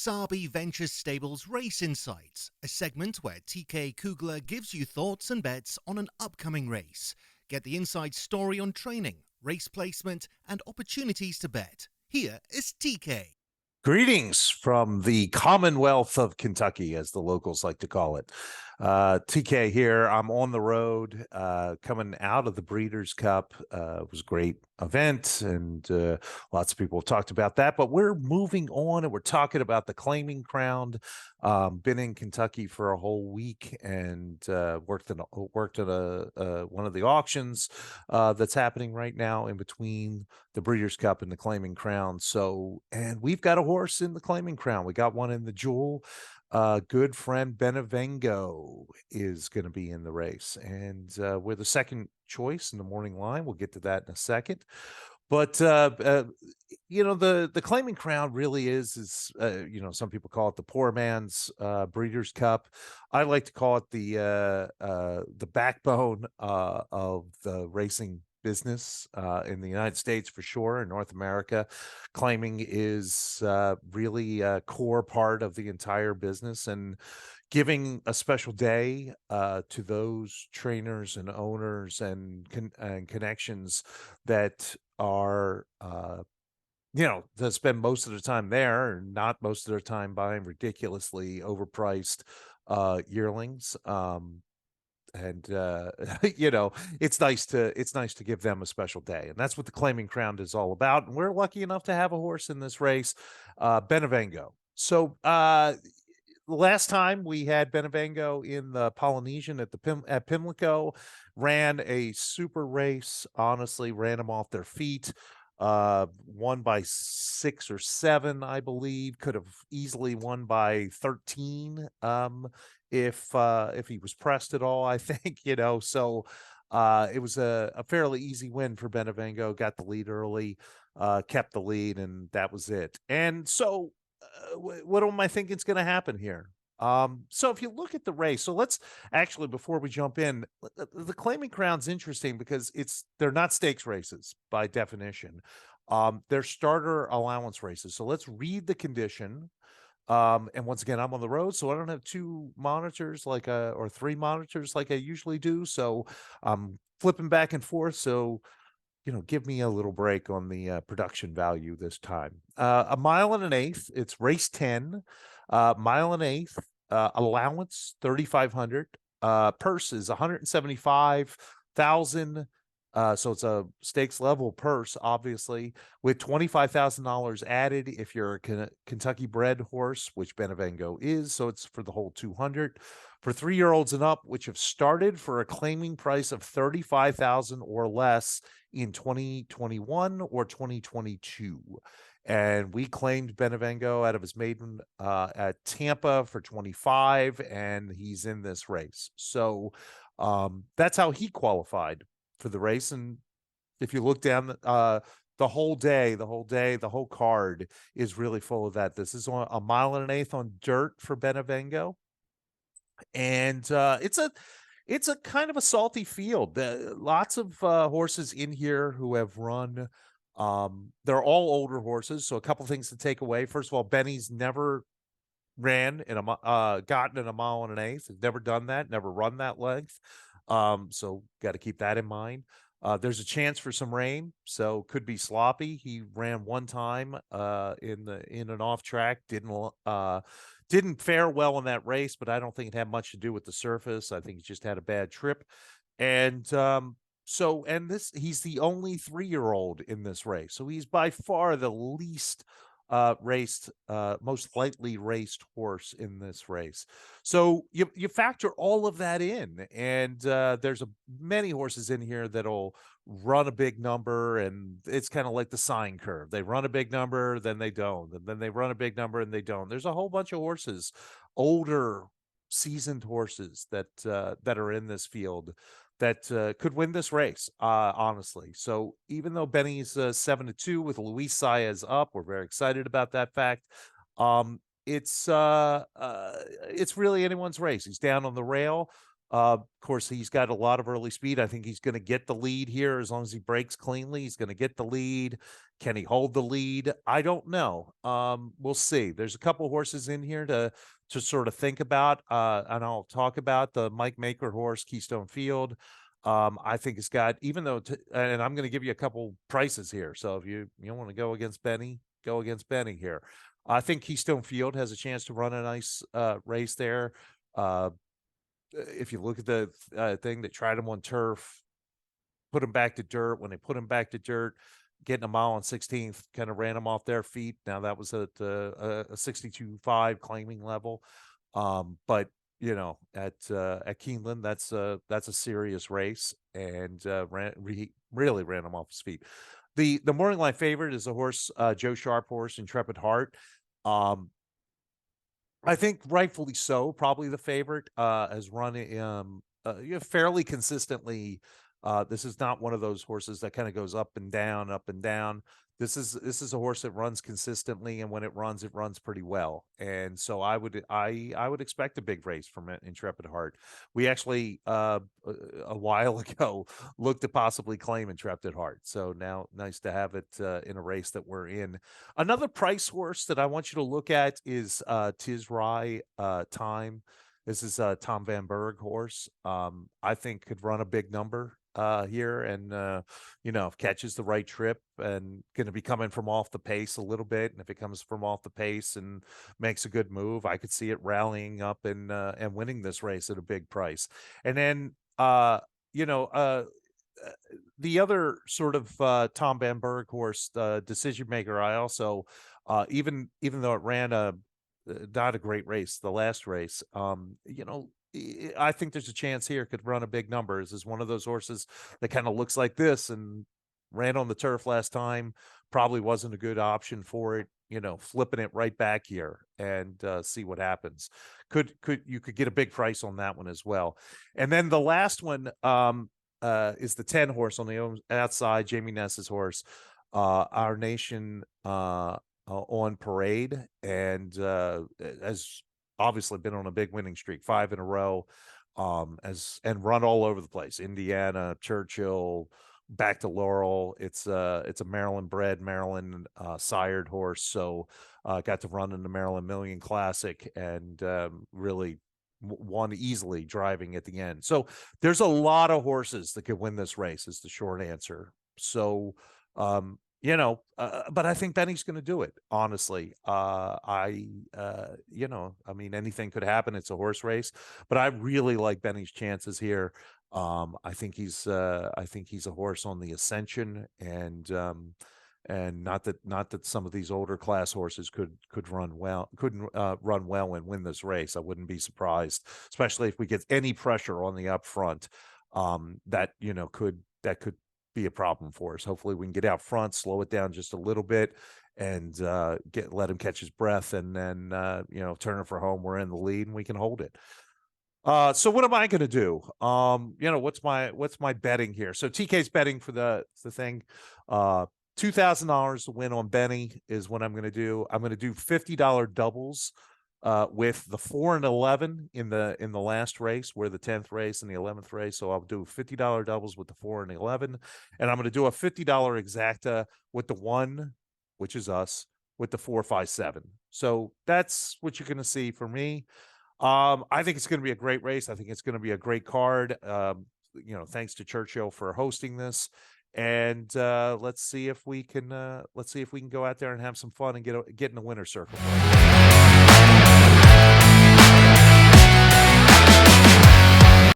Wasabi Ventures Stables Race Insights, a segment where TK Kuegler gives you thoughts and bets on an upcoming race. Get the inside story on training, race placement, and opportunities to bet. Here is TK. Greetings from the Commonwealth of Kentucky, as the locals like to call it. TK here. I'm on the road, coming out of the Breeders' Cup. It was a great event, and lots of people have talked about that. But we're moving on, and we're talking about the Claiming Crown. Been in Kentucky for a whole week, and worked at one of the auctions that's happening right now in between the Breeders' Cup and the Claiming Crown. So, and we've got a horse in the Claiming Crown. We got one in the Jewel. Good friend Benevengo is going to be in the race, and we're the second choice in the morning line. We'll get to that in a second. But you know, the Claiming Crown really is you know, some people call it the poor man's Breeders' Cup. I like to call it the backbone of the racing business in the United States, for sure. In North America, claiming is really a core part of the entire business, and giving a special day to those trainers and owners and connections that are you know, that spend most of their time there and not most of their time buying ridiculously overpriced yearlings. And you know, it's nice to give them a special day, and that's what the Claiming Crown is all about. And we're lucky enough to have a horse in this race, Benevengo. So last time we had Benevengo in the Polynesian at Pimlico, ran a super race. Honestly, ran them off their feet. Won by 6 or 7, I believe. Could have easily won by 13 if he was pressed at all, I think. You know, so it was a fairly easy win for Benevengo. Got the lead early, kept the lead, and that was it. And so what am I thinking is going to happen here? So if you look at the race, so let's actually, before we jump in, the Claiming Crown's interesting because they're not stakes races by definition. They're starter allowance races. So let's read the condition. And once again, I'm on the road, so I don't have 2 monitors or 3 monitors like I usually do. So I'm flipping back and forth. So, you know, give me a little break on the production value this time. A mile and an eighth. It's race 10. Mile and eighth. Allowance 3,500. Purse is 175,000. So it's a stakes level purse, obviously, with $25,000 added if you're a Kentucky bred horse, which Benevengo is. So it's for the whole 200. For 3-year-olds and up, which have started for a claiming price of $35,000 or less in 2021 or 2022. And we claimed Benevengo out of his maiden at Tampa for 25, and he's in this race. So that's how he qualified for the race. And if you look down the whole card is really full of that. This is on a mile and an eighth on dirt for Benevengo. And it's a kind of a salty field. Lots of horses in here who have run. They're all older horses. So a couple things to take away. First of all, Benny's never gotten in a mile and an eighth. He's never done that, never run that length. So got to keep that in mind. There's a chance for some rain, so could be sloppy. He ran one time in an off track, didn't fare well in that race, but I don't think it had much to do with the surface. I think he just had a bad trip. And he's the only 3-year-old in this race. So he's by far the least most lightly raced horse in this race. So you factor all of that in, and there's many horses in here that'll run a big number, and it's kind of like the sine curve. They run a big number, then they don't, and then they run a big number and they don't. There's a whole bunch of horses, older seasoned horses that are in this field that could win this race, honestly. So even though Benny's 7-2 with Luis Saez up, we're very excited about that fact. It's really anyone's race. He's down on the rail. Of course, he's got a lot of early speed. I think he's going to get the lead here as long as he breaks cleanly. He's going to get the lead. Can he hold the lead? I don't know. We'll see. There's a couple horses in here to sort of think about, and I'll talk about the Mike Maker horse, Keystone Field. I think it's got, even though, and I'm going to give you a couple prices here. So if you want to go against Benny, go against Benny here. I think Keystone Field has a chance to run a nice race there. If you look at the thing, they tried him on turf, put him back to dirt. When they put him back to dirt, getting a mile on 16th, kind of ran him off their feet. Now that was at a 62.5 claiming level. But at Keeneland, that's a serious race, and really ran him off his feet. The morning line favorite is a horse, Joe Sharp horse, Intrepid Heart. I think rightfully so, probably the favorite, has run fairly consistently. This is not one of those horses that kind of goes up and down, up and down. This is a horse that runs consistently, and when it runs pretty well. And so I would expect a big race from Intrepid Heart. We actually a while ago looked to possibly claim Intrepid Heart. So now nice to have it in a race that we're in. Another price horse that I want you to look at is Tis Rye Time. This is a Tom Van Berg horse. I think could run a big number here, and if catches the right trip, and going to be coming from off the pace a little bit. And if it comes from off the pace and makes a good move, I could see it rallying up and winning this race at a big price. And then the other sort of Tom Van Berg horse, Decision Maker, I also even though it ran not a great race, the last race, I think there's a chance here could run a big number. This is one of those horses that kind of looks like this, and ran on the turf last time. Probably wasn't a good option for it. Flipping it right back here and see what happens. You could get a big price on that one as well. And then the last one is the 10 horse on the outside, Jamie Ness's horse, Our Nation on Parade, and has obviously been on a big winning streak, 5 in a row, and run all over the place. Indiana, Churchill, back to Laurel. It's a Maryland bred, Maryland sired horse. So got to run in the Maryland Million Classic, and really won easily driving at the end. So there's a lot of horses that could win this race, is the short answer. So but I think Benny's going to do it. Honestly, anything could happen. It's a horse race, but I really like Benny's chances here. I think he's a horse on the ascension, and not that some of these older class horses couldn't run well and win this race. I wouldn't be surprised, especially if we get any pressure on the up front. That could be a problem for us. Hopefully we can get out front, slow it down just a little bit, and let him catch his breath, and then turn it for home. We're in the lead and we can hold it. So what am I going to do? What's my betting here? So TK's betting for the thing. $2,000 to win on Benny is what I'm going to do. I'm going to do $50 doubles with the 4 and 11 in the last race. We're the 10th race and the 11th race. So I'll do $50 doubles with the 4 and 11. And I'm going to do a $50 exacta with the 1, which is us, with the 4, 5, 7. So that's what you're going to see for me. I think it's going to be a great race. I think it's going to be a great card. Thanks to Churchill for hosting this. And let's see if we can go out there and have some fun and get in the winner's circle.